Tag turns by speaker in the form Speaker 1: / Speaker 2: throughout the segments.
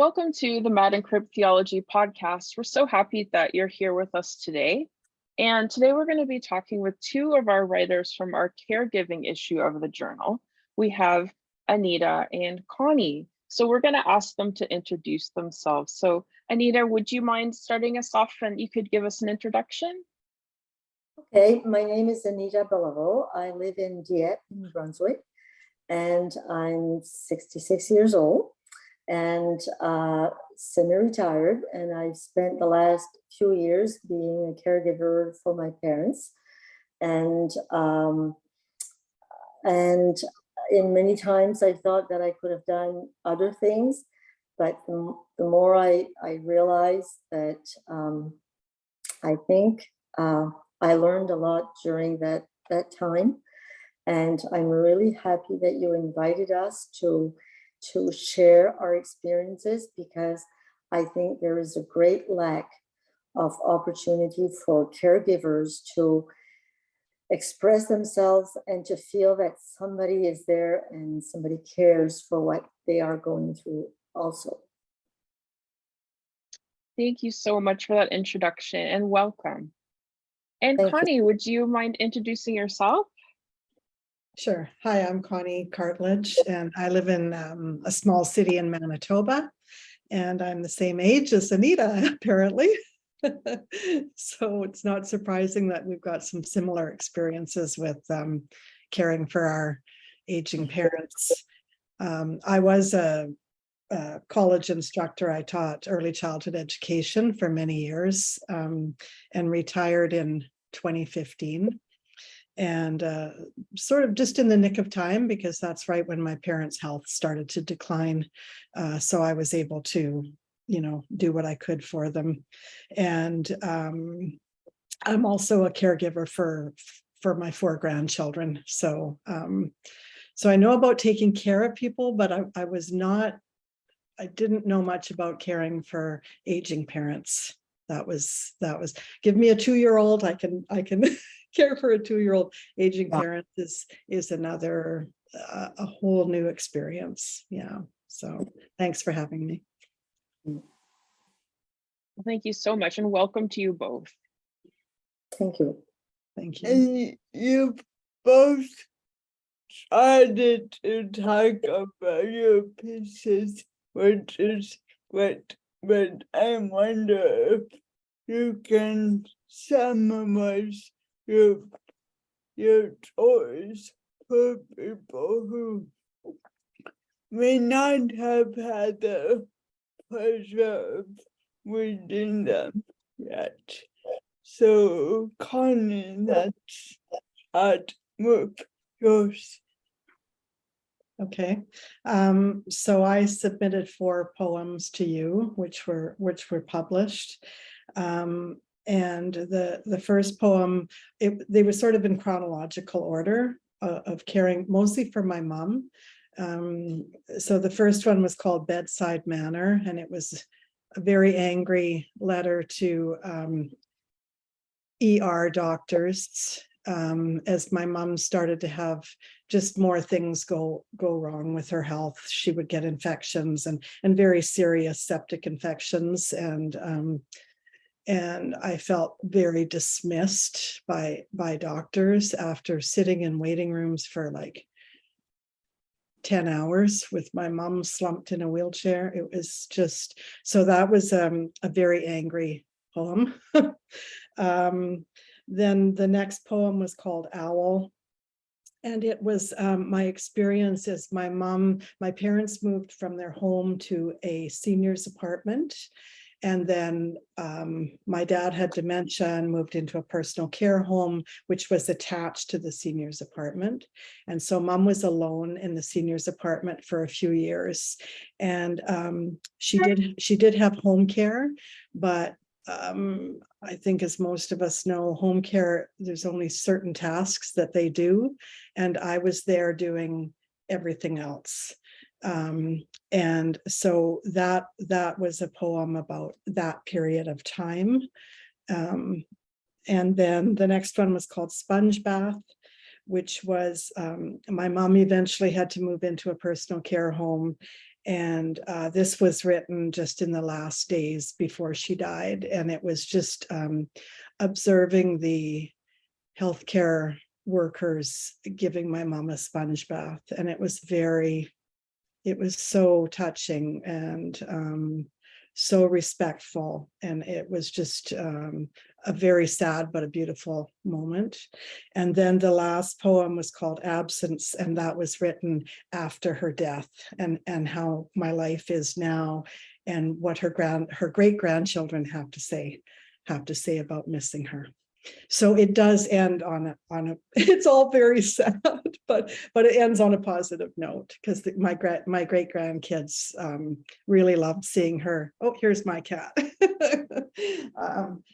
Speaker 1: Welcome to the Mad and Crib Theology podcast. We're so happy that you're here with us today. And today we're going to be talking with two of our writers from our caregiving issue of the journal. We have Anita and Connie. So we're going to ask them to introduce themselves. So Anita, would you mind starting us off and you could give us an introduction?
Speaker 2: Okay, my name is Anita Belliveau. I live in Dieppe, New Brunswick, and I'm 66 years old and semi-retired. And I've spent the last few years being a caregiver for my parents. And in many times I thought that I could have done other things, but the more I realized that I think I learned a lot during that time. And I'm really happy that you invited us to share our experiences, because I think there is a great lack of opportunity for caregivers to express themselves and to feel that somebody is there and somebody cares for what they are going through also.
Speaker 1: Thank you so much for that introduction and welcome. And
Speaker 2: Thank
Speaker 1: Connie, would you mind introducing yourself?
Speaker 3: Sure. Hi, I'm Connie Cartlidge, and I live in a small city in Manitoba, and I'm the same age as Anita, apparently. So it's not surprising that we've got some similar experiences with caring for our aging parents. I was a college instructor. I taught early childhood education for many years and retired in 2015. And sort of just in the nick of time, because that's right when my parents' health started to decline. So I was able to, do what I could for them. And I'm also a caregiver for my 4 grandchildren. So so I know about taking care of people, but I didn't know much about caring for aging parents. That was give me a 2-year-old, I can care for a 2-year-old. Aging parent is another a whole new experience. Yeah. So thanks for having me.
Speaker 1: Well, thank you so much and welcome to you both.
Speaker 2: Thank you.
Speaker 3: Thank you.
Speaker 4: And you both started to talk about your pieces, which is great, but I wonder if you can summarize your choice for people who may not have had the pleasure of reading them yet. So, Connie, let's start with yours.
Speaker 3: Okay. So I submitted 4 poems to you, which were published. And the first poem, they were sort of in chronological order of caring, mostly for my mom. So the first one was called Bedside Manner, and it was a very angry letter to ER doctors, as my mom started to have just more things go wrong with her health. She would get infections and very serious septic infections, and I felt very dismissed by doctors after sitting in waiting rooms for like 10 hours with my mom slumped in a wheelchair. It was just, so that was a very angry poem. Then the next poem was called Owl. And it was my experience as my parents moved from their home to a senior's apartment. And then my dad had dementia and moved into a personal care home, which was attached to the senior's apartment. And so mom was alone in the senior's apartment for a few years. And she did have home care, but I think, as most of us know, home care, there's only certain tasks that they do. And I was there doing everything else. And so that was a poem about that period of time. And then the next one was called Sponge Bath, which was my mom eventually had to move into a personal care home. And this was written just in the last days before she died. And it was just observing the healthcare workers giving my mom a sponge bath. And it was so touching and so respectful. And it was just a very sad but a beautiful moment. And then the last poem was called Absence, and that was written after her death, and how my life is now, and what her great grandchildren have to say about missing her. So it does end on a it's all very sad, but it ends on a positive note, because my great grandkids really loved seeing her. Oh, here's my cat.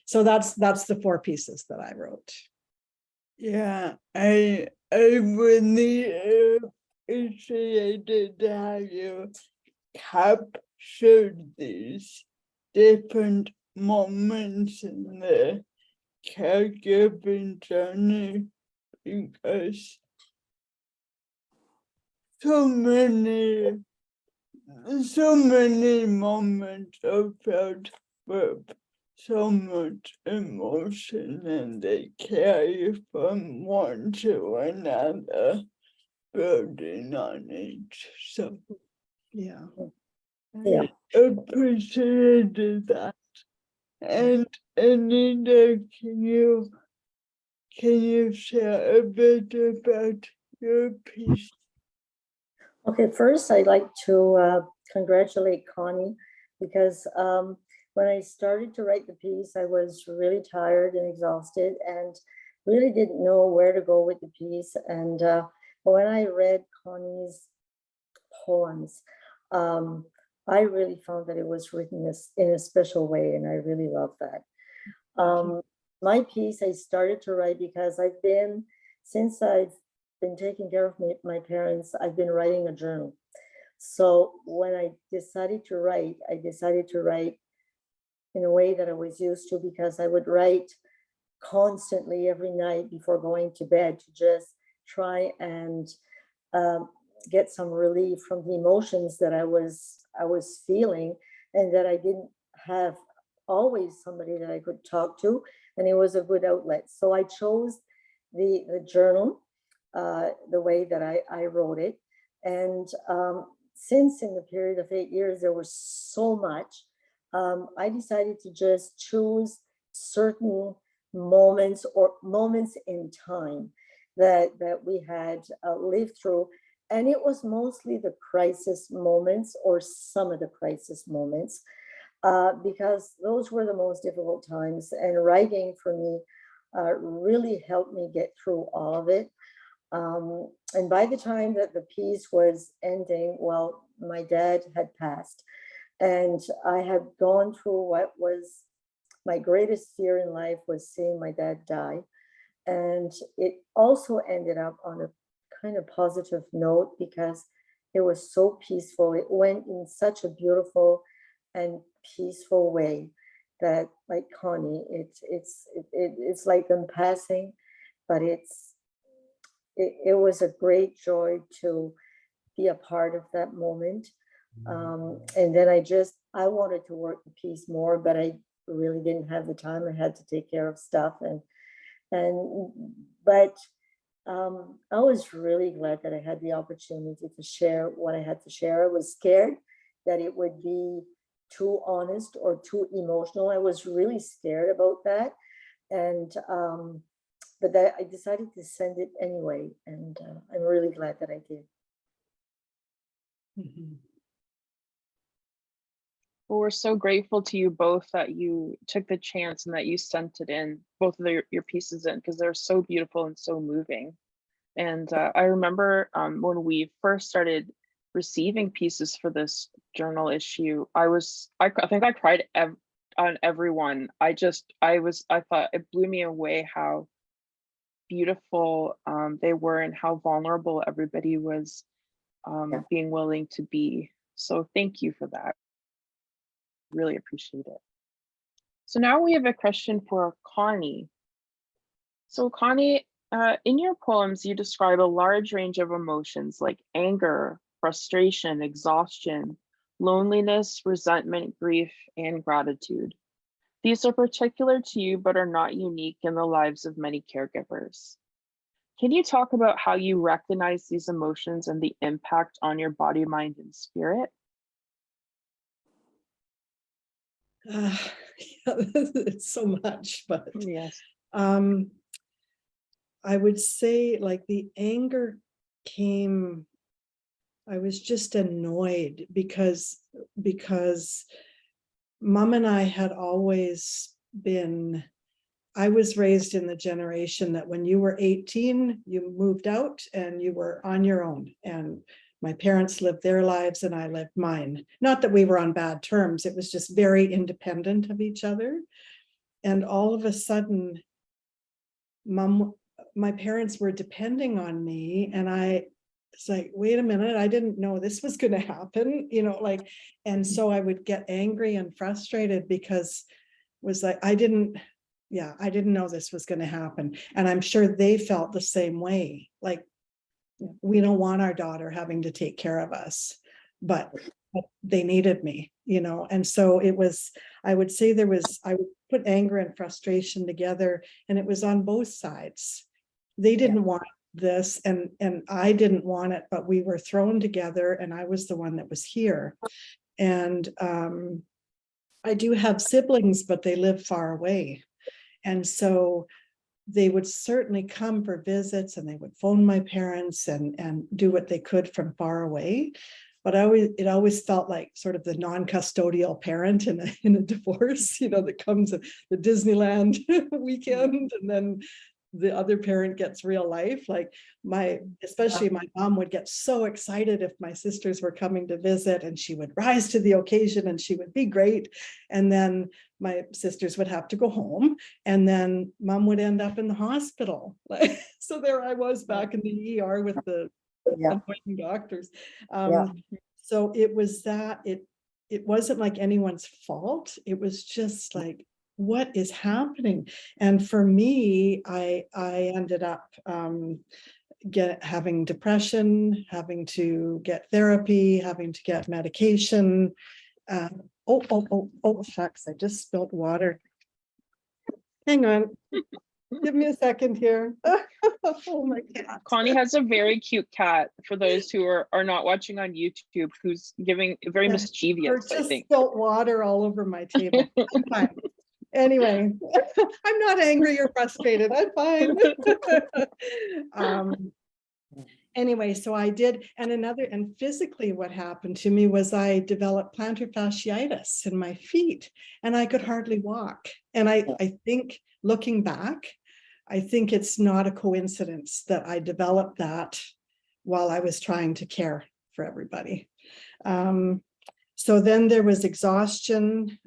Speaker 3: So that's the 4 pieces that I wrote.
Speaker 4: Yeah, I really appreciated how you captured these different moments in the caregiving journey, because so many moments are felt with so much emotion, and they carry from one to another, building on each. So
Speaker 3: Yeah.
Speaker 2: Yeah.
Speaker 4: I appreciated that. And Anita, can you share a bit about your piece?
Speaker 2: Okay, first I'd like to congratulate Connie, because when I started to write the piece, I was really tired and exhausted and really didn't know where to go with the piece. And when I read Connie's poems, I really found that it was written in a special way, and I really love that. My piece I started to write because since I've been taking care of my parents, I've been writing a journal. So when I decided to write in a way that I was used to, because I would write constantly every night before going to bed to just try and get some relief from the emotions that I was feeling, and that I didn't have always somebody that I could talk to, and it was a good outlet. So I chose the journal, the way that I wrote it. And since in the period of 8 years, there was so much, I decided to just choose certain moments or moments in time that we had lived through. And it was mostly the crisis moments, or some of the crisis moments, because those were the most difficult times. And writing for me really helped me get through all of it. And by the time that the piece was ending, well, my dad had passed, and I had gone through what was my greatest fear in life, was seeing my dad die. And it also ended up on a kind of positive note, because it was so peaceful. It went in such a beautiful and peaceful way that, like Connie, it's like them passing, but it was a great joy to be a part of that moment. And then I wanted to work the piece more, but I really didn't have the time. I had to take care of stuff, but I was really glad that I had the opportunity to share what I had to share. I was scared that it would be too honest or too emotional. I was really scared about that. And but I decided to send it anyway. And I'm really glad that I did.
Speaker 3: Mhm.
Speaker 1: Well, we're so grateful to you both that you took the chance and that you sent it in, both of your pieces in, because they're so beautiful and so moving. And I remember when we first started receiving pieces for this journal issue, I think I cried on everyone. I thought it blew me away how beautiful they were, and how vulnerable everybody was being willing to be. So thank you for that. Really appreciate it. So now we have a question for Connie. So Connie, In your poems, you describe a large range of emotions like anger, frustration, exhaustion, loneliness, resentment, grief, and gratitude. These are particular to you, but are not unique in the lives of many caregivers. Can you talk about how you recognize these emotions and the impact on your body, mind, and spirit?
Speaker 3: Uh, it's so much, but
Speaker 1: Yes.
Speaker 3: um, I would say like the anger came, I was just annoyed because Mom and I had always been, I was raised in the generation that when you were 18, you moved out and you were on your own. And my parents lived their lives and I lived mine. Not that we were on bad terms, it was just very independent of each other. And all of a sudden, my parents were depending on me, and I was like, wait a minute, I didn't know this was going to happen, like, and so I would get angry and frustrated because it was like, I didn't know this was going to happen. And I'm sure they felt the same way. Like, we don't want our daughter having to take care of us, but they needed me, and so it was, I would say I would put anger and frustration together, and it was on both sides. They didn't want this, and I didn't want it, but we were thrown together, and I was the one that was here. And I do have siblings, but they live far away. And so they would certainly come for visits, and they would phone my parents and do what they could from far away. But it always felt like sort of the non-custodial parent in a divorce, that comes at the Disneyland weekend, and then the other parent gets real life. Like especially my mom would get so excited if my sisters were coming to visit, and she would rise to the occasion and she would be great. And then my sisters would have to go home, and then Mom would end up in the hospital. So there I was back in the ER with the annoying doctors. So it was that it wasn't like anyone's fault. It was just like, what is happening? And for me, I ended up having depression, having to get therapy, having to get medication. Oh, shucks, I just spilled water. Hang on. Give me a second here. Oh my God.
Speaker 1: Connie has a very cute cat, for those who are not watching on YouTube, who's giving very mischievous, I think.
Speaker 3: Spilled water all over my table. I'm fine. Anyway, I'm not angry or frustrated. I'm fine. Anyway, so I did, and physically what happened to me was I developed plantar fasciitis in my feet, and I could hardly walk. And I think, looking back, I think it's not a coincidence that I developed that while I was trying to care for everybody. So then there was exhaustion,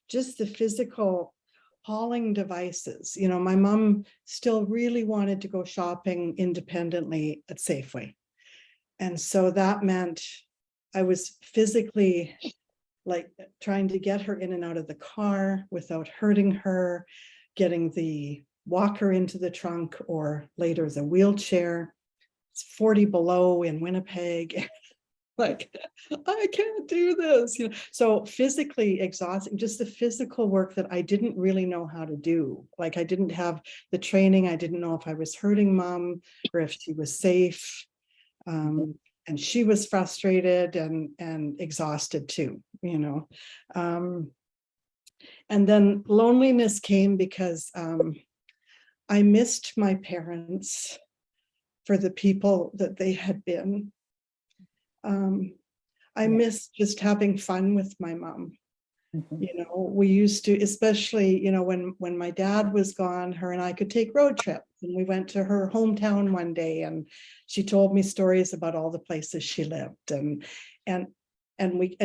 Speaker 3: just the physical hauling devices. My mom still really wanted to go shopping independently at Safeway. And so that meant I was physically like trying to get her in and out of the car without hurting her, getting the walker into the trunk, or later the wheelchair. It's 40 below in Winnipeg. Like, I can't do this, so physically exhausting, just the physical work that I didn't really know how to do. Like, I didn't have the training. I didn't know if I was hurting Mom or if she was safe. And she was frustrated and exhausted too, and then loneliness came because I missed my parents for the people that they had been. I miss just having fun with my mom. We used to, especially, when my dad was gone, her and I could take road trips, and we went to her hometown one day, and she told me stories about all the places she lived, and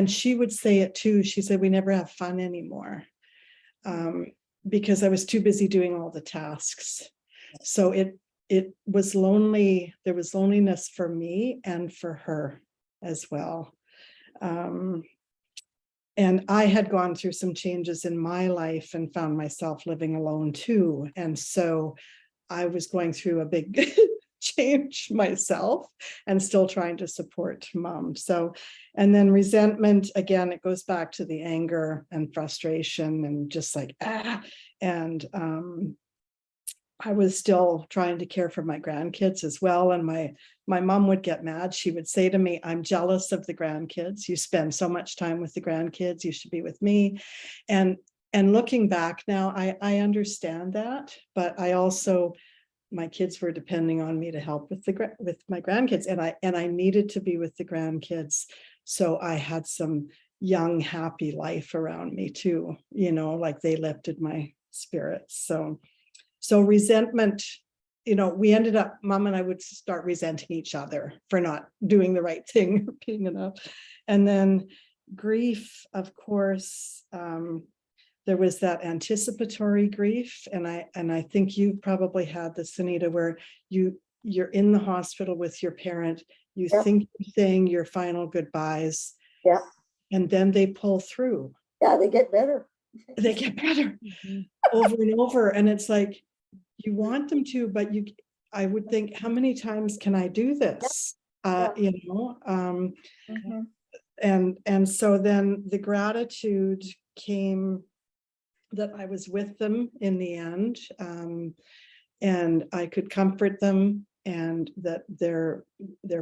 Speaker 3: she would say it too. She said, we never have fun anymore, because I was too busy doing all the tasks. So it was lonely. There was loneliness for me and for her as well. And I had gone through some changes in my life and found myself living alone too. And so I was going through a big change myself and still trying to support mom. So, and then resentment, again, it goes back to the anger and frustration and just like, and I was still trying to care for my grandkids as well. And my mom would get mad. She would say to me, I'm jealous of the grandkids. You spend so much time with the grandkids. You should be with me. And looking back now, I understand that, but I also, my kids were depending on me to help with my grandkids, and I needed to be with the grandkids. So I had some young, happy life around me too, you know, like they lifted my spirits. So resentment, you know, we ended up, mom and I would start resenting each other for not doing the right thing, or being enough. And then grief, of course, there was that anticipatory grief. And I think you probably had this, Anita, where you're in the hospital with your parent, you think you're saying your final goodbyes.
Speaker 2: Yeah.
Speaker 3: And then they pull through.
Speaker 2: Yeah, they get better.
Speaker 3: They get better over and over. And it's like, you want them to, but I would think, how many times can I do this? You know, and so then the gratitude came that I was with them in the end, and I could comfort them, and that their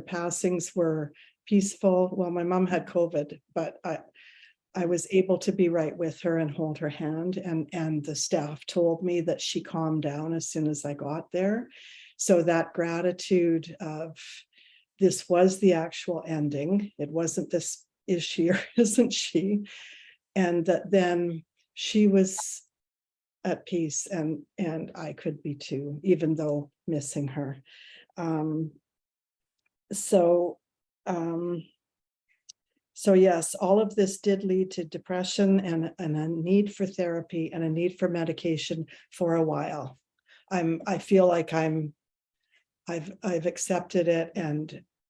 Speaker 3: passings were peaceful. Well, my mom had COVID, but I was able to be right with her and hold her hand, and the staff told me that she calmed down as soon as I got there. So that gratitude of, this was the actual ending. It wasn't this, is she or isn't she? And that then she was at peace, and I could be too, even though missing her. So yes, all of this did lead to depression and a need for therapy and a need for medication for a while. I feel like I've accepted it,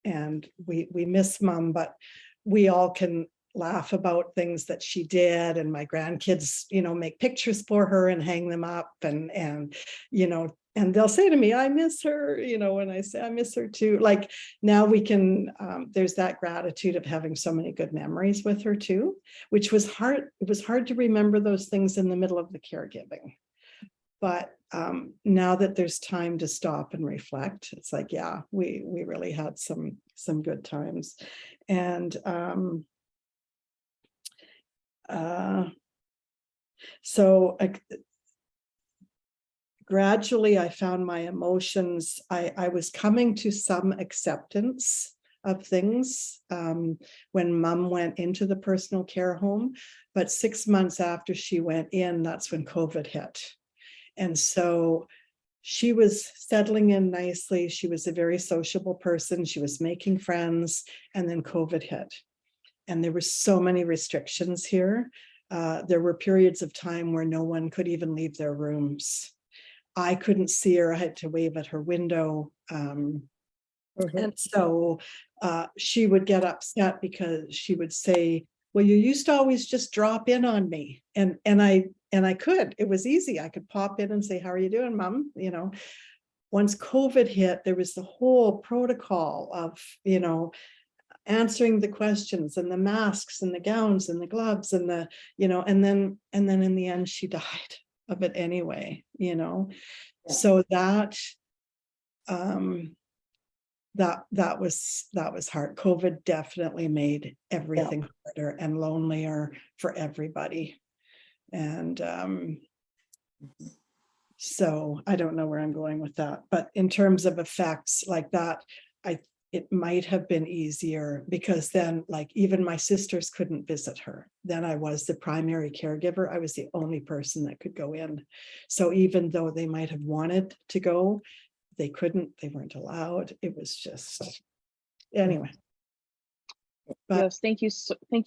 Speaker 3: and we miss mom, but we all can laugh about things that she did, and my grandkids, you know, make pictures for her and hang them up, and you know, and they'll say to me, I miss her, you know, when I say I miss her too. Like now we can, there's that gratitude of having so many good memories with her too, which was hard. It was hard to remember those things in the middle of the caregiving. But now that there's time to stop and reflect, it's like, yeah, we really had some good times. And so gradually I found my emotions. I was coming to some acceptance of things when mom went into the personal care home, but 6 months after she went in, that's when COVID hit. And so she was settling in nicely. She was a very sociable person. She was making friends, and then COVID hit. And there were so many restrictions here. There were periods of time where no one could even leave their rooms. I couldn't see her. I had to wave at her window. And so she would get upset because she would say, well, you used to always just drop in on me. And I could, it was easy. I could pop in and say, how are you doing, mom? You know, once COVID hit, there was the whole protocol of, you know, answering the questions and the masks and the gowns and the gloves and the, you know, and then in the end, she died of it anyway, you know. Yeah. So that was hard. COVID definitely made everything harder and lonelier for everybody. And so I don't know where I'm going with that, but in terms of effects like that, it might have been easier, because then, like, even my sisters couldn't visit her. Then I was the primary caregiver. I was the only person that could go in. So even though they might have wanted to go, they couldn't, they weren't allowed. It was just, anyway. But,
Speaker 1: yes, thank you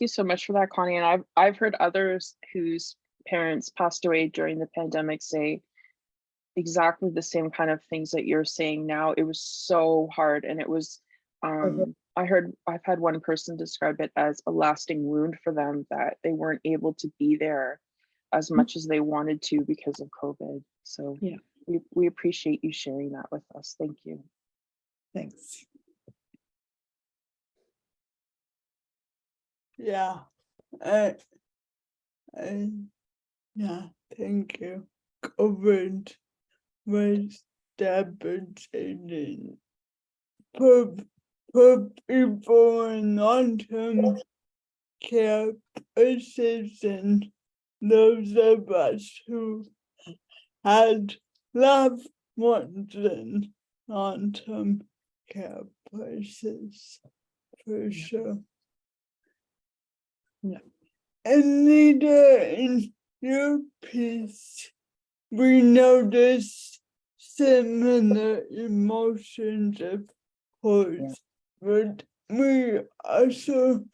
Speaker 1: so much for that, Connie. And I've heard others whose parents passed away during the pandemic say exactly the same kind of things that you're saying now. It was so hard, and it was I've had one person describe it as a lasting wound for them, that they weren't able to be there as much as they wanted to because of COVID. So
Speaker 3: yeah.
Speaker 1: We appreciate you sharing that with us. Thank you.
Speaker 3: Thanks.
Speaker 4: Yeah. Yeah, thank you. COVID was devastating. Put people in long-term care places and those of us who had loved ones in long-term care places, for sure.
Speaker 3: Yeah.
Speaker 4: Anita, in your piece, we notice similar emotions, of course, but we also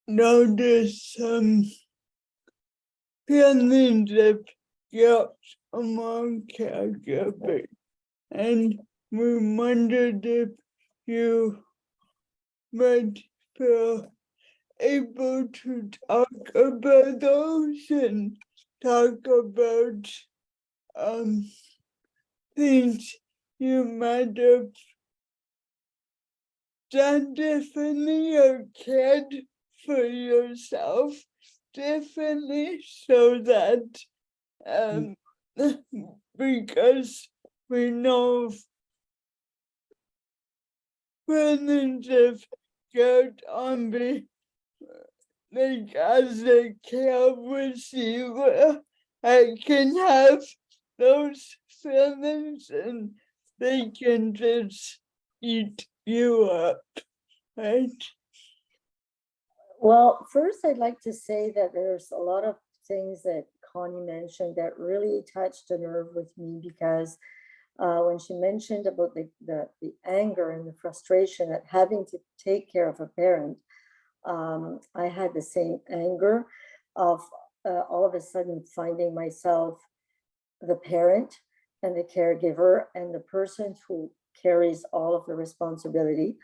Speaker 4: notice some feelings of guilt among caregivers, and we wondered if you might feel able to talk about those and talk about things you might have done differently or cared for yourself differently, so that because we know feelings of guilt on me, like as a care receiver, I can have those feelings and they can just eat you up, right?
Speaker 2: Well, first, I'd like to say that there's a lot of things that Connie mentioned that really touched a nerve with me, because when she mentioned about the anger and the frustration at having to take care of a parent, I had the same anger of all of a sudden finding myself the parent and the caregiver and the person who carries all of the responsibility.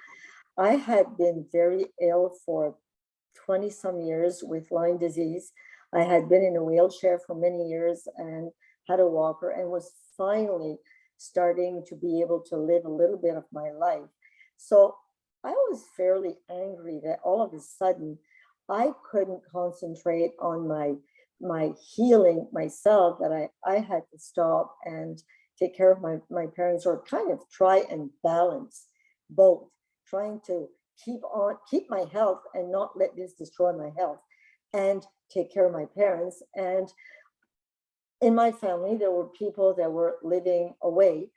Speaker 2: I had been very ill for 20 some years with Lyme disease. I had been in a wheelchair for many years and had a walker, and was finally starting to be able to live a little bit of my life. So I was fairly angry that all of a sudden I couldn't concentrate on my healing myself, that I had to stop and take care of my parents, or kind of try and balance both, trying to keep my health and not let this destroy my health, and take care of my parents. And in my family, there were people that were living away.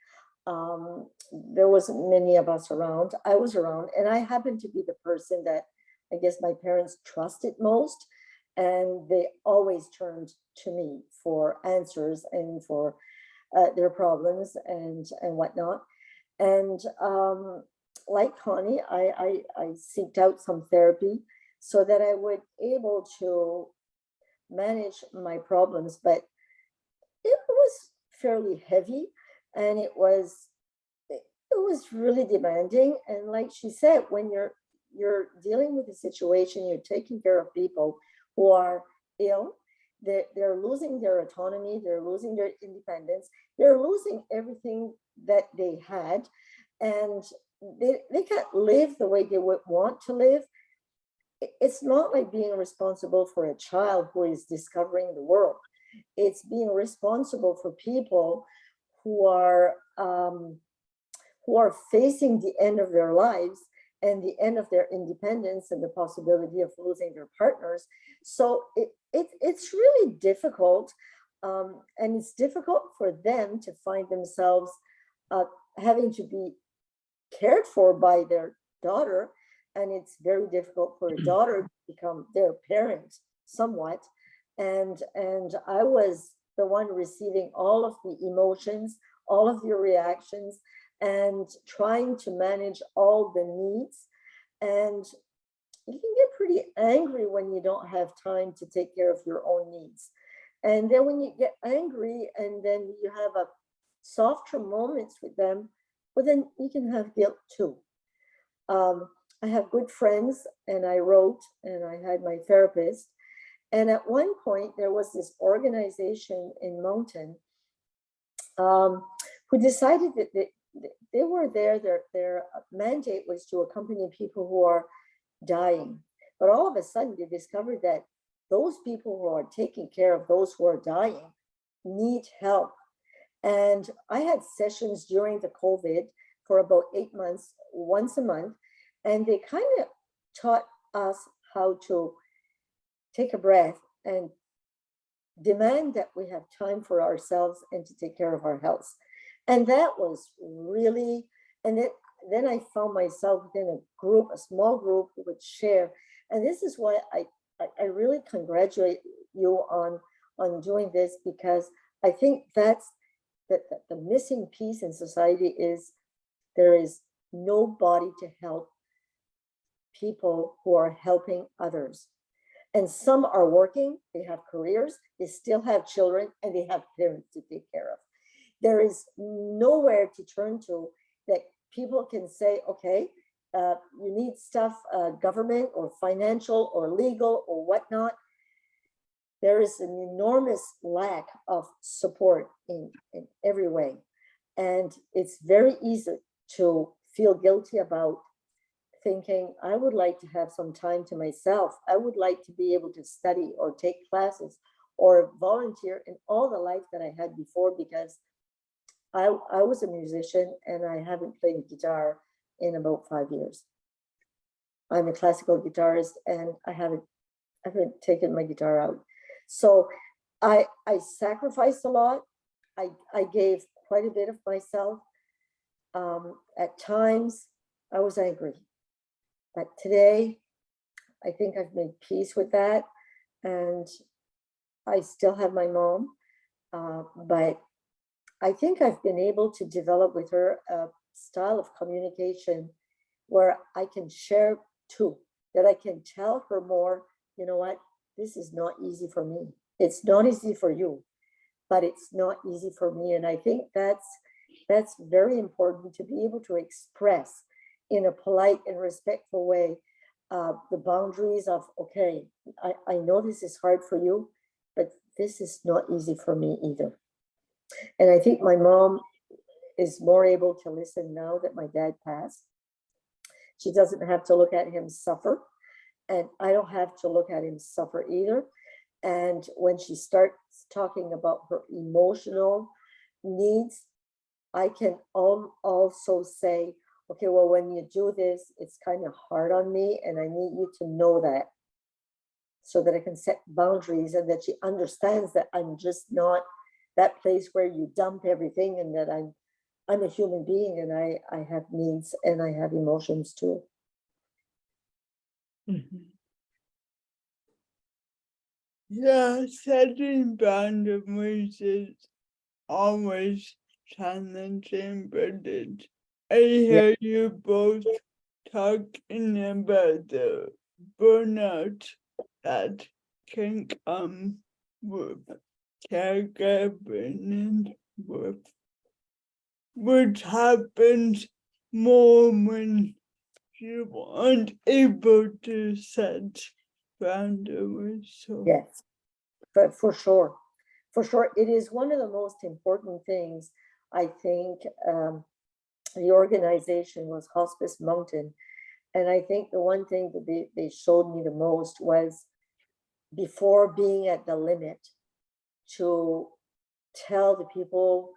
Speaker 2: There wasn't many of us around. I was around, and I happened to be the person that I guess my parents trusted most, and they always turned to me for answers and for their problems and whatnot. And like Connie, I seeked out some therapy so that I would able to manage my problems, but it was fairly heavy, and it was really demanding. And like she said, when you're dealing with a situation, you're taking care of people who are ill, they're losing their autonomy, they're losing their independence, they're losing everything that they had, and they can't live the way they would want to live. It's not like being responsible for a child who is discovering the world. It's being responsible for people who are facing the end of their lives and the end of their independence and the possibility of losing their partners. So it's really difficult, and it's difficult for them to find themselves having to be cared for by their daughter, and it's very difficult for a daughter to become their parent somewhat. And I was the one receiving all of the emotions, all of your reactions, and trying to manage all the needs. And you can get pretty angry when you don't have time to take care of your own needs. And then when you get angry and then you have a softer moments with them, well, then you can have guilt too. I have good friends, and I wrote, and I had my therapist, And at one point, there was this organization in Mountain who decided that they were there, their mandate was to accompany people who are dying. But all of a sudden, they discovered that those people who are taking care of those who are dying need help. And I had sessions during the COVID for about 8 months, once a month, and they kind of taught us how to take a breath and demand that we have time for ourselves and to take care of our health. And that was really, and then I found myself within a group, a small group who would share. And this is why I really congratulate you on doing this, because I think that's the missing piece in society is there is nobody to help people who are helping others. And some are working, they have careers, they still have children, and they have parents to take care of. There is nowhere to turn to that people can say, okay, you need stuff, government or financial or legal or whatnot. There is an enormous lack of support in every way. And it's very easy to feel guilty about thinking, I would like to have some time to myself. I would like to be able to study or take classes or volunteer in all the life that I had before, because I was a musician and I haven't played guitar in about 5 years. I'm a classical guitarist and I haven't taken my guitar out. So I sacrificed a lot. I gave quite a bit of myself. At times I was angry, but today I think I've made peace with that. And I still have my mom, but I think I've been able to develop with her a style of communication where I can share too, that I can tell her more, you know what, this is not easy for me. It's not easy for you, but it's not easy for me. And I think that's very important, to be able to express in a polite and respectful way the boundaries of, okay, I know this is hard for you, but this is not easy for me either. And I think my mom is more able to listen now that my dad passed. She doesn't have to look at him suffer, and I don't have to look at him suffer either. And when she starts talking about her emotional needs, I can also say, okay, well, when you do this, it's kind of hard on me, and I need you to know that, so that I can set boundaries, and that she understands that I'm just not that place where you dump everything, and that I'm a human being and I have needs and I have emotions too.
Speaker 4: Mhm. Yeah, setting boundaries is always challenging, but I hear you both talking about the burnout that can come with caregiving and with which happens more when you aren't able to set boundaries. So
Speaker 2: Yes, but for sure, it is one of the most important things. I think the organization was Hospice Mountain, and I think the one thing that they showed me the most was, before being at the limit, to tell the people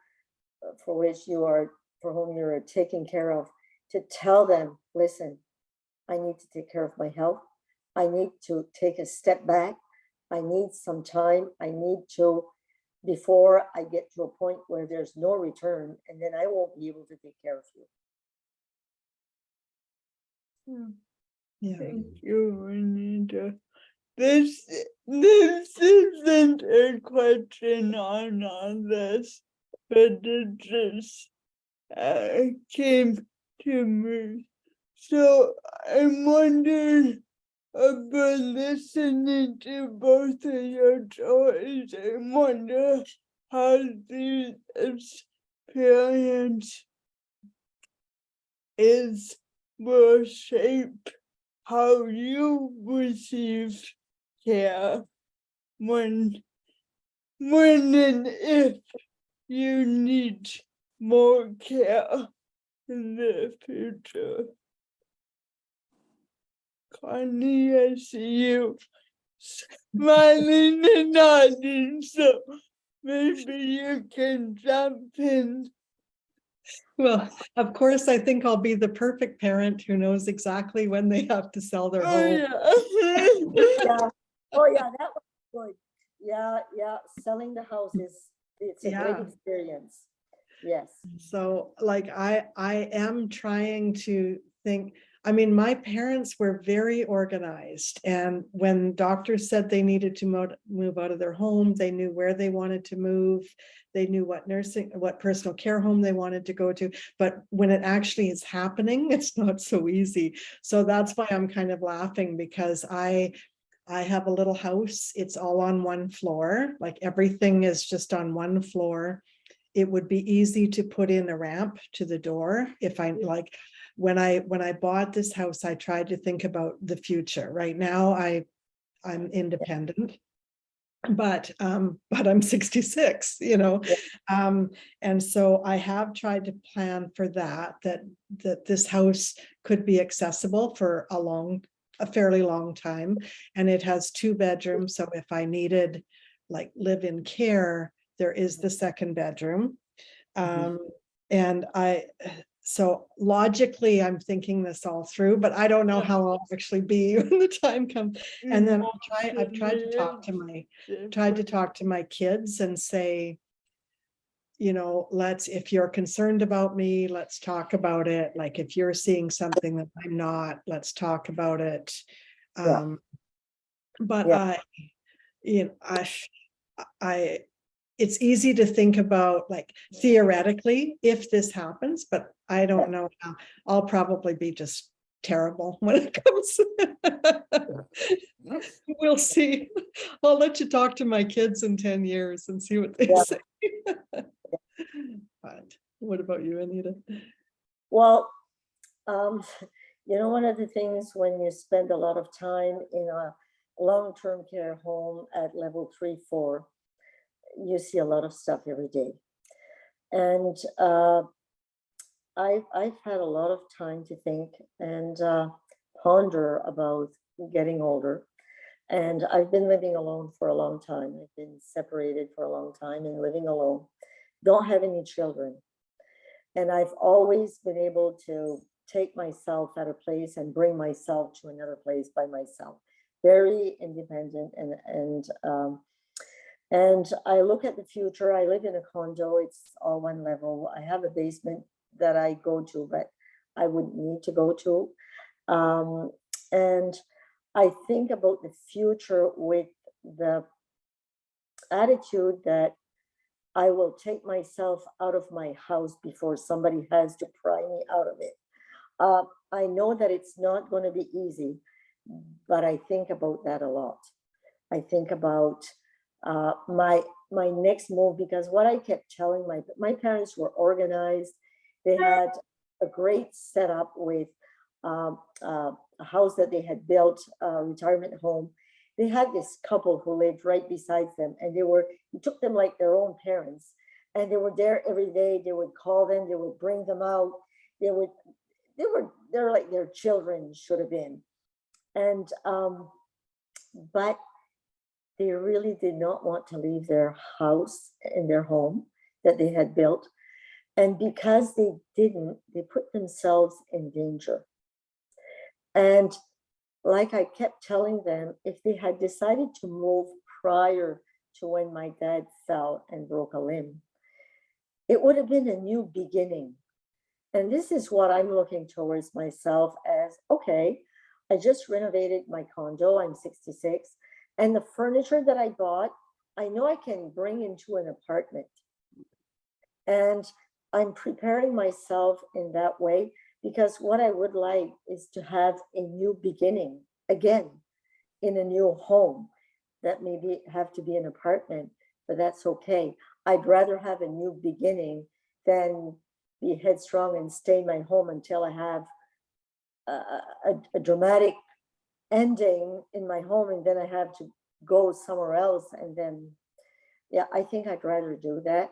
Speaker 2: for whom you're taking care of, to tell them, listen, I need to take care of my health. I need to take a step back. I need some time. I need to, before I get to a point where there's no return, and then I won't be able to take care of you.
Speaker 3: Yeah.
Speaker 4: thank you, Anita. This isn't a question on our list, but it just came to me. So I wonder about listening to both of your stories. I wonder how these experience will shape how you receive care when and if you need more care in the future. Connie, I see you smiling and nodding, so maybe you can jump in.
Speaker 3: Well, of course, I think I'll be the perfect parent who knows exactly when they have to sell their home.
Speaker 2: Yeah. Oh, yeah, that was good. Yeah, yeah. Selling the house it's a great
Speaker 3: Yeah.
Speaker 2: experience. Yes.
Speaker 3: So like I am trying to think, I mean, my parents were very organized, and when doctors said they needed to move out of their home, they knew where they wanted to move. They knew what personal care home they wanted to go to. But when it actually is happening, it's not so easy. So that's why I'm kind of laughing, because I have a little house. It's all on one floor. Like everything is just on one floor. It would be easy to put in a ramp to the door. If I like, when I bought this house, I tried to think about the future. Right now, I'm independent, but I'm 66, you know. And so I have tried to plan for that this house could be accessible for a fairly long time, and it has 2 bedrooms. So if I needed like live-in care, there is the second bedroom. And so logically, I'm thinking this all through, but I don't know how I'll actually be when the time comes. And then I've tried to talk to my kids and say, you know, if you're concerned about me, let's talk about it. Like if you're seeing something that I'm not, let's talk about it.
Speaker 2: Yeah.
Speaker 3: But
Speaker 2: Yeah.
Speaker 3: it's easy to think about, like, theoretically, if this happens, but I don't know how. I'll probably be just terrible when it comes. We'll see. I'll let you talk to my kids in 10 years and see what they say. But what about you, Anita?
Speaker 2: Well, you know, one of the things when you spend a lot of time in a long-term care home at level 3, 4, you see a lot of stuff every day. And I've had a lot of time to think and ponder about getting older. And I've been living alone for a long time. I've been separated for a long time and living alone. Don't have any children. And I've always been able to take myself at a place and bring myself to another place by myself. Very independent, and I look at the future. I live in a condo. It's all one level. I have a basement that I go to, but I wouldn't need to go to. And I think about the future with the attitude that I will take myself out of my house before somebody has to pry me out of it. I know that it's not going to be easy, but I think about that a lot. I think about my next move, because what I kept telling my parents were organized. They had a great setup with a house that they had built, a retirement home. They had this couple who lived right beside them, and it took them like their own parents, and they were there every day. They would call them, they would bring them out. They're like their children should have been. And but they really did not want to leave their house and their home that they had built. And because they didn't, they put themselves in danger. And like I kept telling them, if they had decided to move prior to when my dad fell and broke a limb, it would have been a new beginning. And this is what I'm looking towards myself as, okay, I just renovated my condo. I'm 66. And the furniture that I bought, I know I can bring into an apartment. And I'm preparing myself in that way, because what I would like is to have a new beginning again in a new home. That maybe have to be an apartment, but that's okay. I'd rather have a new beginning than be headstrong and stay in my home until I have a dramatic ending in my home, and then I have to go somewhere else. And then, yeah, I think I'd rather do that.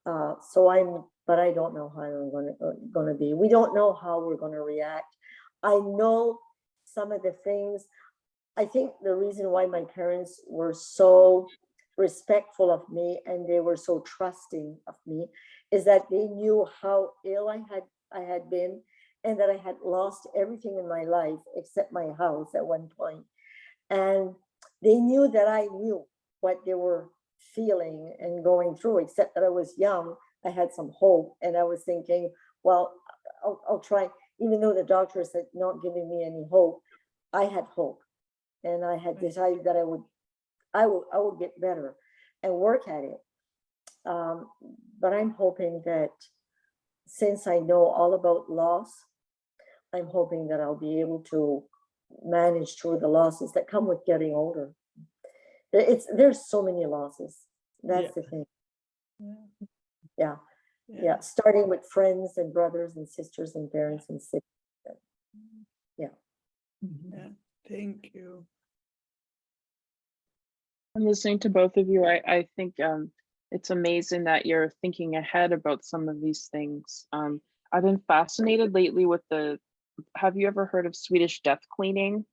Speaker 2: But I don't know how I'm going to be. We don't know how we're going to react. I know some of the things. I think the reason why my parents were so respectful of me and they were so trusting of me is that they knew how ill I had been, and that I had lost everything in my life except my house at one point. And they knew that I knew what they were feeling and going through, except that I was young. I had some hope, and I was thinking, well, I'll try. Even though the doctors had not given me any hope, I had hope, and I had decided that I would get better and work at it. But I'm hoping that since I know all about loss, I'm hoping that I'll be able to manage through the losses that come with getting older. There's so many losses. That's the thing. Yeah. Starting with friends and brothers and sisters and parents and sisters. Yeah.
Speaker 4: Thank you.
Speaker 1: I'm listening to both of you. I think it's amazing that you're thinking ahead about some of these things. I've been fascinated lately with have you ever heard of Swedish death cleaning?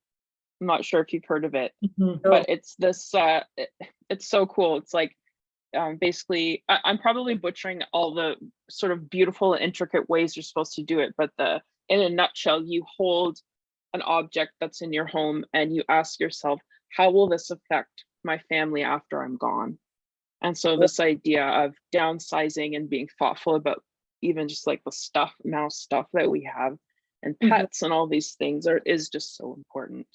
Speaker 1: I'm not sure if you've heard of it, but it's this, it's so cool. It's like, basically, I'm probably butchering all the sort of beautiful, intricate ways you're supposed to do it, but in a nutshell, you hold an object that's in your home and you ask yourself, how will this affect my family after I'm gone? And so this idea of downsizing and being thoughtful about even just like the stuff that we have and pets and all these things is just so important.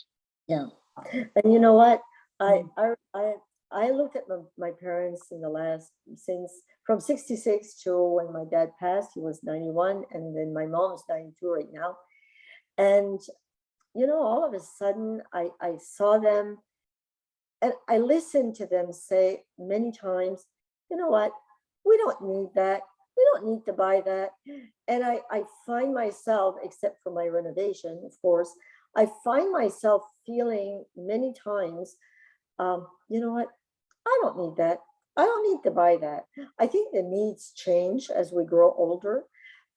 Speaker 2: Yeah. And you know what? I looked at my parents in the last, from 66 to when my dad passed, he was 91, and then my mom's 92 right now. And, all of a sudden I saw them, and I listened to them say many times, you know what, we don't need that. We don't need to buy that. And I find myself, except for my renovation, of course, I find myself feeling many times, you know what, I don't need that. I don't need to buy that. I think the needs change as we grow older,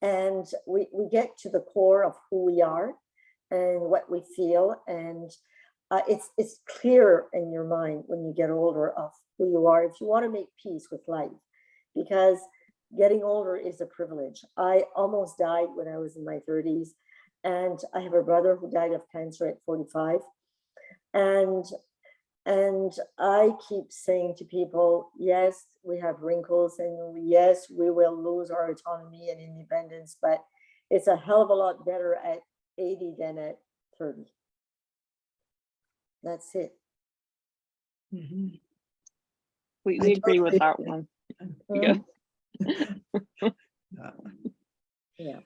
Speaker 2: and we get to the core of who we are and what we feel. And it's clear in your mind when you get older of who you are, if you want to make peace with life, because getting older is a privilege. I almost died when I was in my 30s, and I have a brother who died of cancer at 45. And I keep saying to people, yes, we have wrinkles, and yes, we will lose our autonomy and independence, but it's a hell of a lot better at 80 than at 30. That's it.
Speaker 1: We agree with that one.
Speaker 2: Yeah.
Speaker 1: Yeah.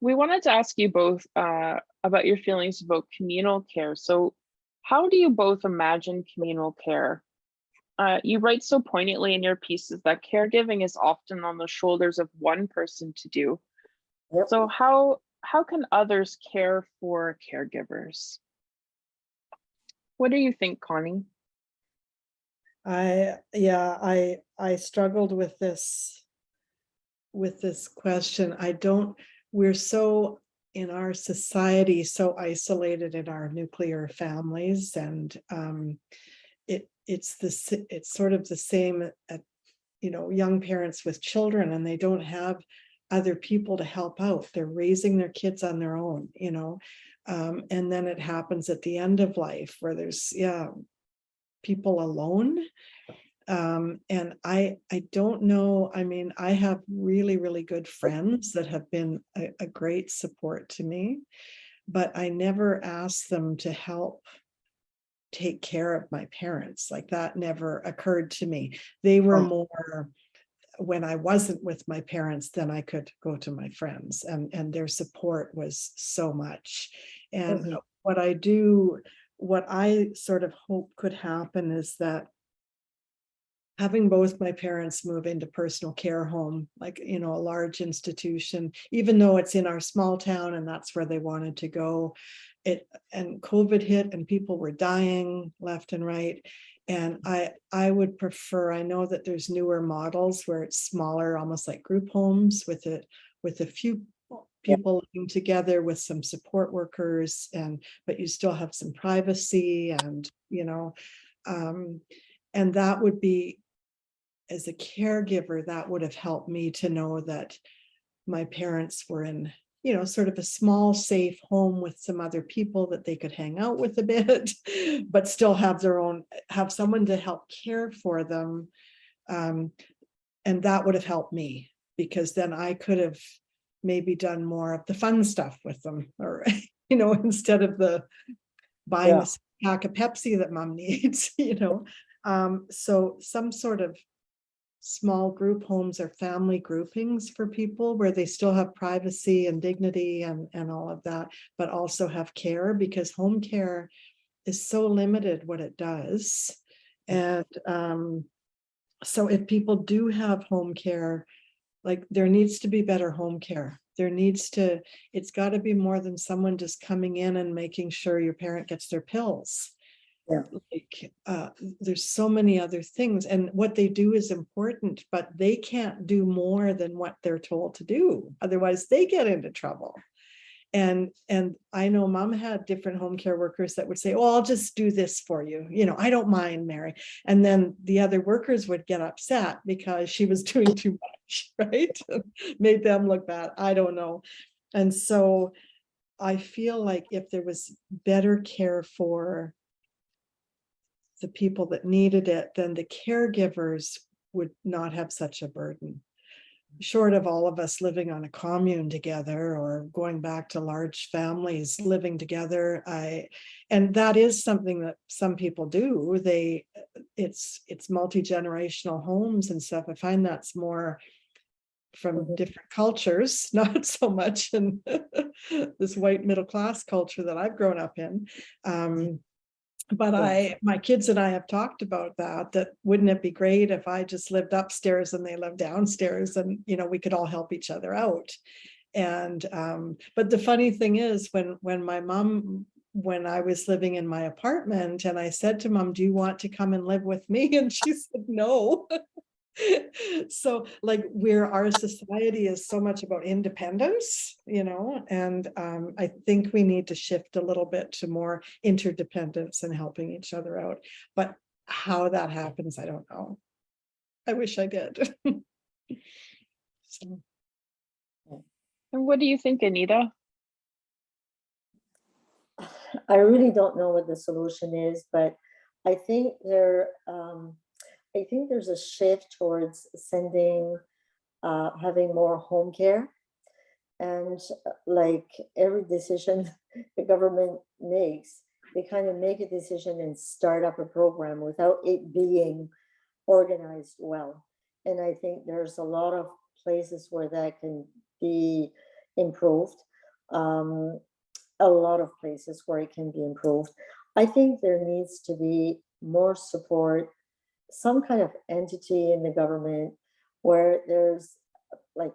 Speaker 1: We wanted to ask you both about your feelings about communal care. So how do you both imagine communal care? You write so poignantly in your pieces that caregiving is often on the shoulders of one person to do.
Speaker 2: Yep.
Speaker 1: So how can others care for caregivers? What do you think, Connie?
Speaker 3: I struggled with this question. We're so, in our society, so isolated in our nuclear families, and it's sort of the same at, young parents with children, and they don't have other people to help out. They're raising their kids on their own, and then it happens at the end of life where there's people alone. And I don't know. I mean, I have really, really good friends that have been a great support to me, but I never asked them to help take care of my parents. Like, that never occurred to me. They were more, when I wasn't with my parents, then I could go to my friends, and their support was so much. And what I sort of hope could happen is that having both my parents move into personal care home, like, a large institution, even though it's in our small town and that's where they wanted to go, and COVID hit and people were dying left and right. And I would prefer, I know that there's newer models where it's smaller, almost like group homes with a few people living together with some support workers, but you still have some privacy, and and that would be, as a caregiver, that would have helped me to know that my parents were in, sort of a small, safe home with some other people that they could hang out with a bit, but still have someone to help care for them. And that would have helped me, because then I could have maybe done more of the fun stuff with them, or, instead of the buying a pack of Pepsi that mom needs, so some sort of small group homes or family groupings for people where they still have privacy and dignity and all of that, but also have care, because home care is so limited what it does. And so if people do have home care, like, there needs to be better home care. It's got to be more than someone just coming in and making sure your parent gets their pills. Like, there's so many other things, and what they do is important, but they can't do more than what they're told to do. Otherwise they get into trouble. And I know mom had different home care workers that would say, oh, I'll just do this for you. I don't mind, Mary. And then the other workers would get upset because she was doing too much, right? Made them look bad. I don't know. And so I feel like if there was better care for the people that needed it, then the caregivers would not have such a burden. Short of all of us living on a commune together or going back to large families living together, and that is something that some people do. It's multi-generational homes and stuff. I find that's more from different cultures, not so much in this white middle class culture that I've grown up in. But my kids and I have talked about that wouldn't it be great if I just lived upstairs and they lived downstairs, and we could all help each other out. And but the funny thing is, when I was living in my apartment and I said to mom, do you want to come and live with me? And she said no. So, like, where our society is so much about independence, and I think we need to shift a little bit to more interdependence and helping each other out. But how that happens, I don't know. I wish I did. So.
Speaker 1: And what do you think, Anita?
Speaker 2: I really don't know what the solution is, but I think there's a shift towards having more home care, and like every decision the government makes, they kind of make a decision and start up a program without it being organized well. And I think there's a lot of places where that can be improved. A lot of places where it can be improved. I think there needs to be more support, some kind of entity in the government where there's like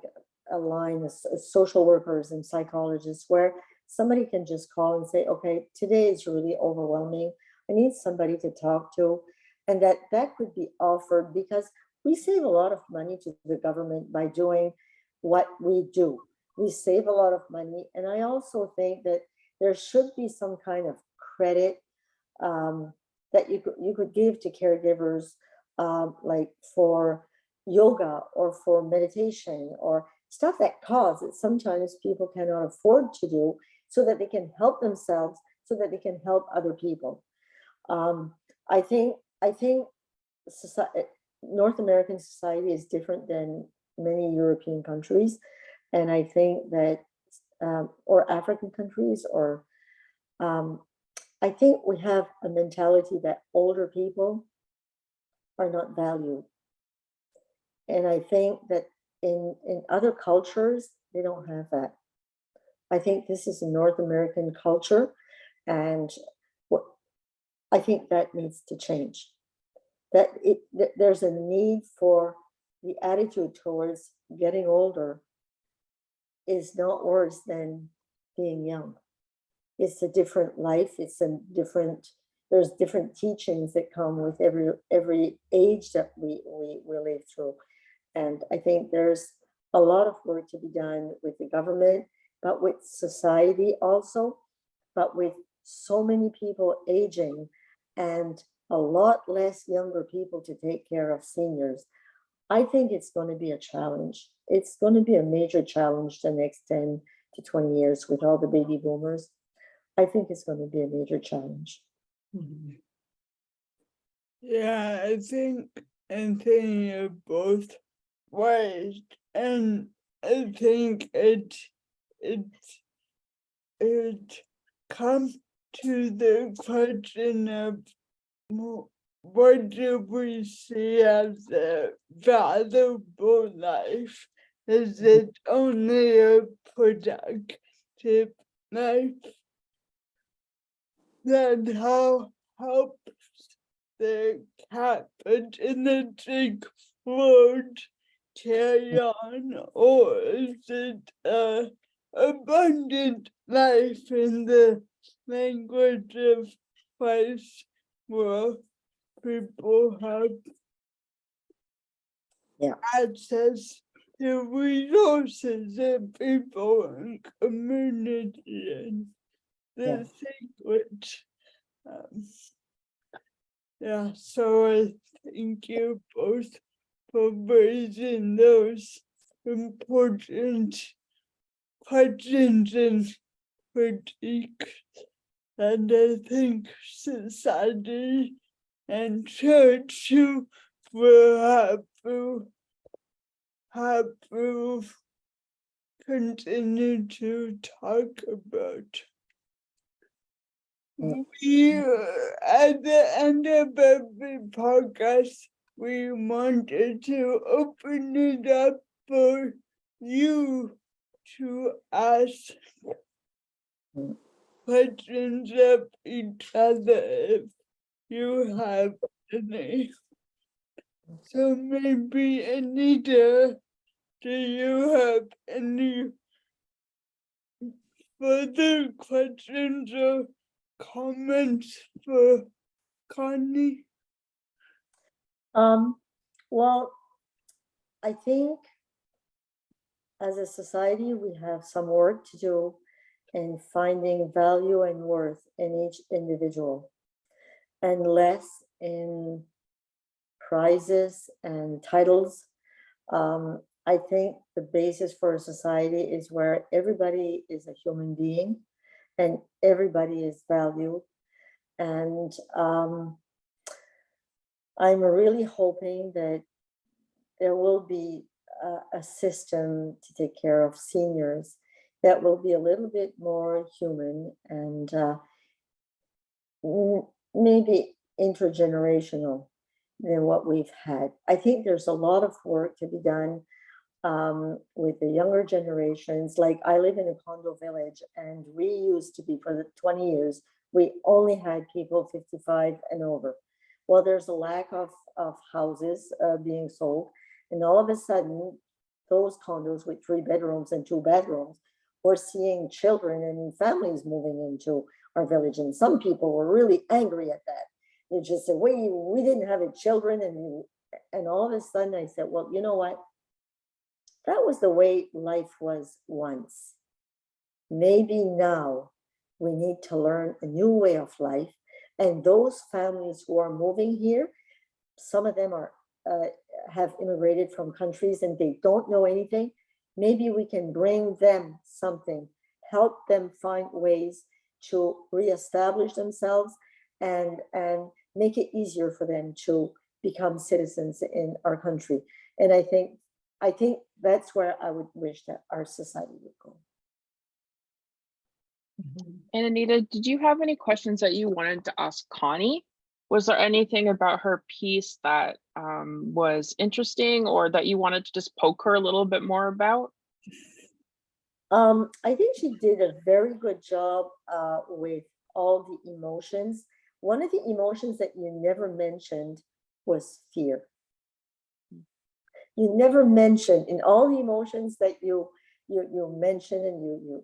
Speaker 2: a line of social workers and psychologists where somebody can just call and say, okay, today is really overwhelming. I need somebody to talk to. And that could be offered, because we save a lot of money to the government by doing what we do. We save a lot of money. And I also think that there should be some kind of credit that you could give to caregivers, like for yoga or for meditation or stuff that costs that sometimes people cannot afford to do, so that they can help themselves, so that they can help other people. I think North American society is different than many European countries, and I think that or African countries, or I think we have a mentality that older people are not valued. And I think that in other cultures, they don't have that. I think this is a North American culture, and I think that needs to change. That there's a need for the attitude towards getting older is not worse than being young. it's a different life. There's different teachings that come with every age that we live through. And I think there's a lot of work to be done with the government, but with society also, but with so many people aging and a lot less younger people to take care of seniors. I think it's going to be a challenge. It's going to be a major challenge the next 10 to 20 years with all the baby boomers. I think it's going to be a major challenge.
Speaker 3: Mhm.
Speaker 4: Yeah, I think you're both right, and I think it comes to the question of what do we see as a valuable life? Is it only a productive life? Then how helps the capitalistic world carry on, or is it a abundant life in the language of Christ, where people have access to resources and people and community and the secret. Yeah, so I thank you both for raising those important questions and critiques. And I think society and church will have to continue to talk about. We, at the end of every podcast, we wanted to open it up for you to ask questions of each other if you have any. So maybe Anita, do you have any further questions or comments for Connie?
Speaker 2: Well, I think as a society, we have some work to do in finding value and worth in each individual, and less in prizes and titles. I think the basis for a society is where everybody is a human being and everybody is valued. And I'm really hoping that there will be a system to take care of seniors that will be a little bit more human and maybe intergenerational than what we've had. I think there's a lot of work to be done with the younger generations. Like I live in a condo village, and we used to be, for the 20 years, we only had people 55 and over. Well, there's a lack of houses being sold. And all of a sudden, those condos with 3 bedrooms and 2 bathrooms, we're seeing children and families moving into our village. And some people were really angry at that. They just said, we didn't have children. And all of a sudden I said, well, you know what? That was the way life was once. Maybe now we need to learn a new way of life. And those families who are moving here, some of them have immigrated from countries and they don't know anything. Maybe we can bring them something, help them find ways to reestablish themselves and make it easier for them to become citizens in our country. And I think that's where I would wish that our society would go.
Speaker 1: And Anita, did you have any questions that you wanted to ask Connie? Was there anything about her piece that was interesting or that you wanted to just poke her a little bit more about?
Speaker 2: I think she did a very good job with all the emotions. One of the emotions that you never mentioned was fear. You never mentioned, in all the emotions that you mentioned and you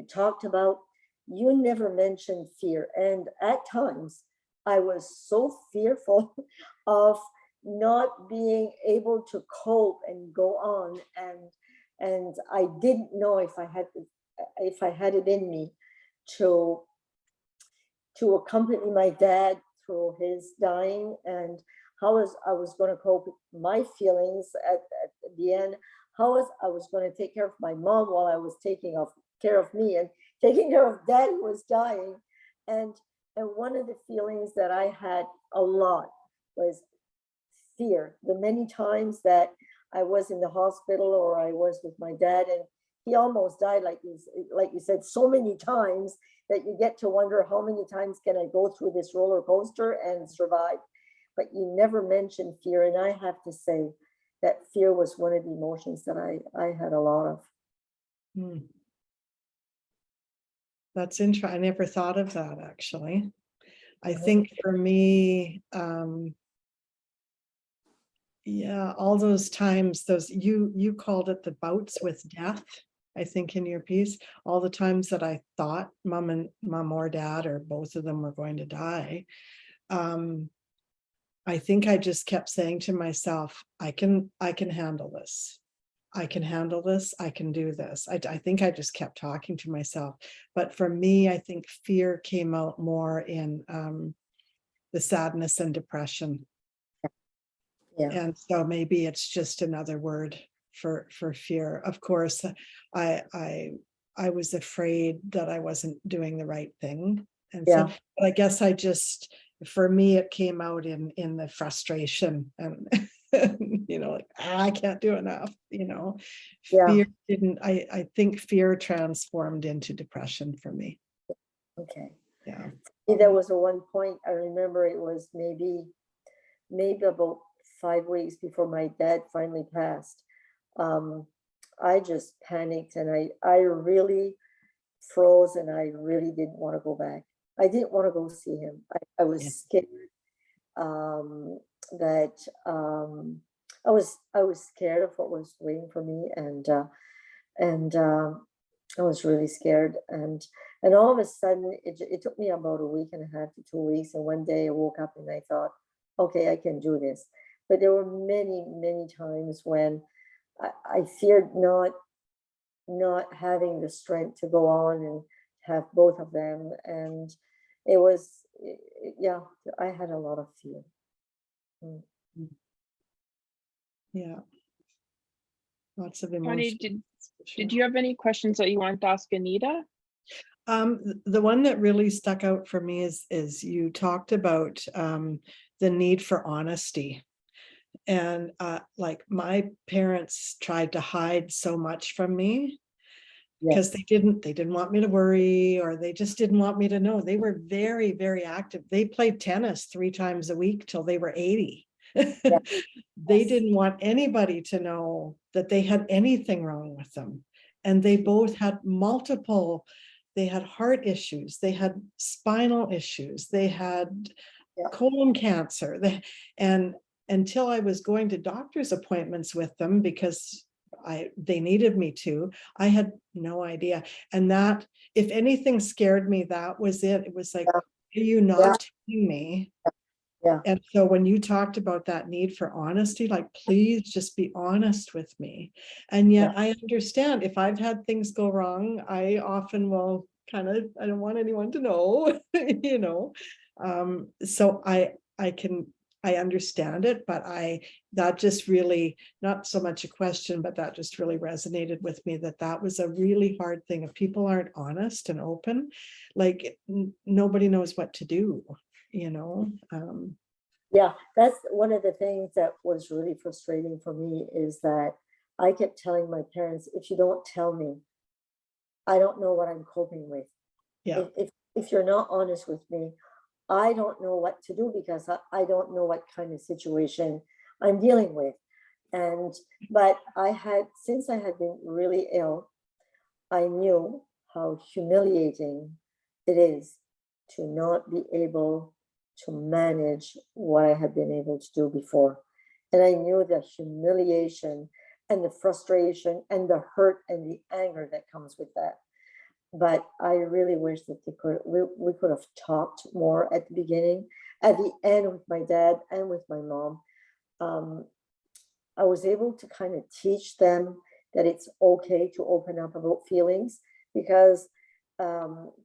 Speaker 2: talked about, you never mentioned fear. And at times I was so fearful of not being able to cope and go on. And I didn't know if I had it in me to accompany my dad through his dying, and how I was going to cope with my feelings at the end, how I was going to take care of my mom while I was taking care of me and taking care of dad who was dying. And one of the feelings that I had a lot was fear. The many times that I was in the hospital or I was with my dad and he almost died, like you said, so many times that you get to wonder how many times can I go through this roller coaster and survive. But you never mentioned fear. And I have to say that fear was one of the emotions that I had a lot of.
Speaker 3: That's interesting. I never thought of that, actually. I think for me, yeah, all those times, you called it the bouts with death, I think, in your piece, all the times that I thought mom or dad or both of them were going to die. I think I just kept saying to myself, I can handle this. I can handle this. I can do this. I think I just kept talking to myself. But for me, I think fear came out more in the sadness and depression.
Speaker 2: Yeah.
Speaker 3: And so maybe it's just another word for fear. Of course, I was afraid that I wasn't doing the right thing. And so but I guess for me, it came out in the frustration and like, I can't do enough, fear didn't, I think fear transformed into depression for me.
Speaker 2: Okay.
Speaker 3: Yeah.
Speaker 2: There was one point, I remember it was maybe about 5 weeks before my dad finally passed. I just panicked and I really froze and I really didn't want to go back. I didn't want to go see him. I was scared that I was scared of what was waiting for me, and I was really scared. And all of a sudden, it took me about a week and a half to 2 weeks. And one day I woke up and I thought, okay, I can do this. But there were many, many times when I feared not having the strength to go on and have both of them. And it was, I had a lot of fear.
Speaker 3: Yeah. Lots of
Speaker 1: Connie,
Speaker 3: emotions.
Speaker 1: did you have any questions that you wanted to ask Anita?
Speaker 3: The one that really stuck out for me is you talked about the need for honesty. And like my parents tried to hide so much from me because they didn't want me to worry, or they just didn't want me to know. They were very, very active. They played tennis 3 times a week till they were 80. They didn't want anybody to know that they had anything wrong with them. And they both had they had heart issues, they had spinal issues, they had colon cancer. And until I was going to doctor's appointments with them because they needed me to, I had no idea. And that, if anything scared me, that was it. It was like, are you not telling me?
Speaker 2: Yeah.
Speaker 3: And so when you talked about that need for honesty, like, please just be honest with me. And yet I understand if I've had things go wrong, I often will I don't want anyone to know, so I understand it, but that just really, not so much a question, but that just really resonated with me, that was a really hard thing. If people aren't honest and open, like nobody knows what to do,
Speaker 2: Yeah, that's one of the things that was really frustrating for me, is that I kept telling my parents, if you don't tell me, I don't know what I'm coping with.
Speaker 3: Yeah.
Speaker 2: If you're not honest with me, I don't know what to do, because I don't know what kind of situation I'm dealing with. But since I had been really ill, I knew how humiliating it is to not be able to manage what I had been able to do before. And I knew the humiliation and the frustration and the hurt and the anger that comes with that. but I really wish that we could have talked more at the beginning, at the end with my dad and with my mom. I was able to kind of teach them that it's okay to open up about feelings, because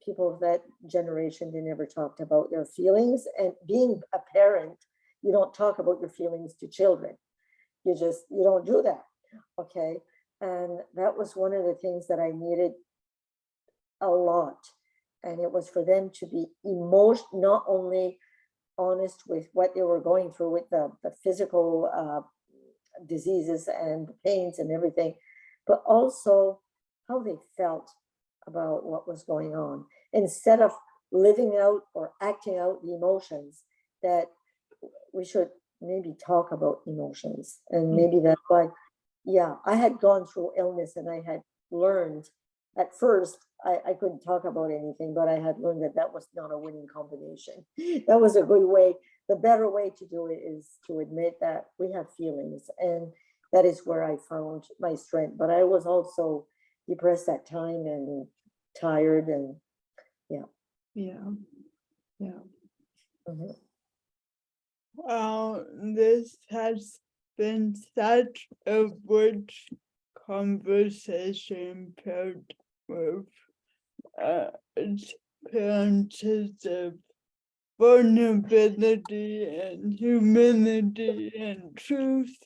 Speaker 2: people of that generation, they never talked about their feelings. And being a parent, you don't talk about your feelings to children. You don't do that. Okay. And that was one of the things that I needed a lot. And it was for them to be not only honest with what they were going through with the physical diseases and pains and everything, but also how they felt about what was going on, instead of living out or acting out the emotions, that we should maybe talk about emotions. And maybe that's why, yeah, I had gone through illness, and I had learned at first, I couldn't talk about anything, but I had learned that that was not a winning combination. That was a good way. The better way to do it is to admit that we have feelings, and that is where I found my strength. But I was also depressed at time and tired, and yeah. Mhm.
Speaker 4: Wow, this has been such a rich conversation filled with experiences of vulnerability and humility and truth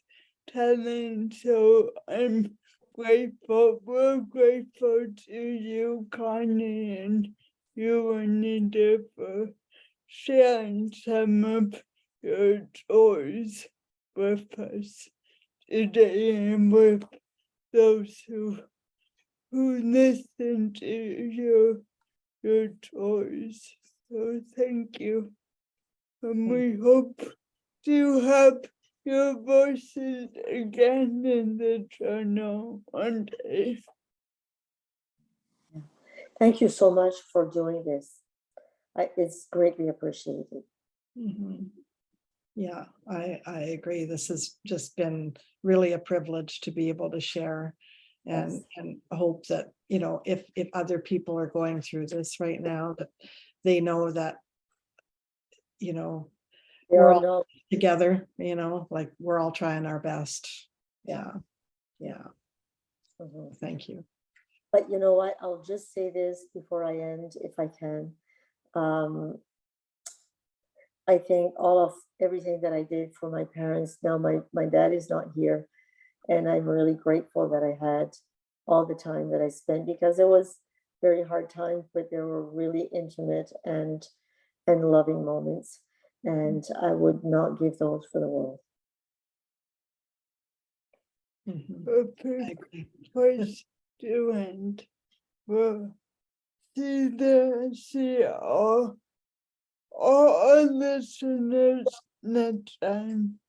Speaker 4: telling. So I'm grateful. We're grateful to you, Connie, and you, Anita, for sharing some of your joys with us today, and with those who listen to your joys. So thank you. And we hope to have your voices again in the journal one day.
Speaker 2: Thank you so much for doing this. It's greatly appreciated.
Speaker 3: Yeah, I agree. This has just been really a privilege to be able to share, and hope that, if other people are going through this right now, that they know that, we're all together, like we're all trying our best. Yeah.
Speaker 2: Mhm.
Speaker 3: Thank you.
Speaker 2: But you know what? I'll just say this before I end, if I can. I think all of everything that I did for my parents. Now my dad is not here, and I'm really grateful that I had all the time that I spent, because it was very hard times, but there were really intimate and loving moments, and I would not give those for the world.
Speaker 4: Okay, place to end. We'll see all our listeners next time.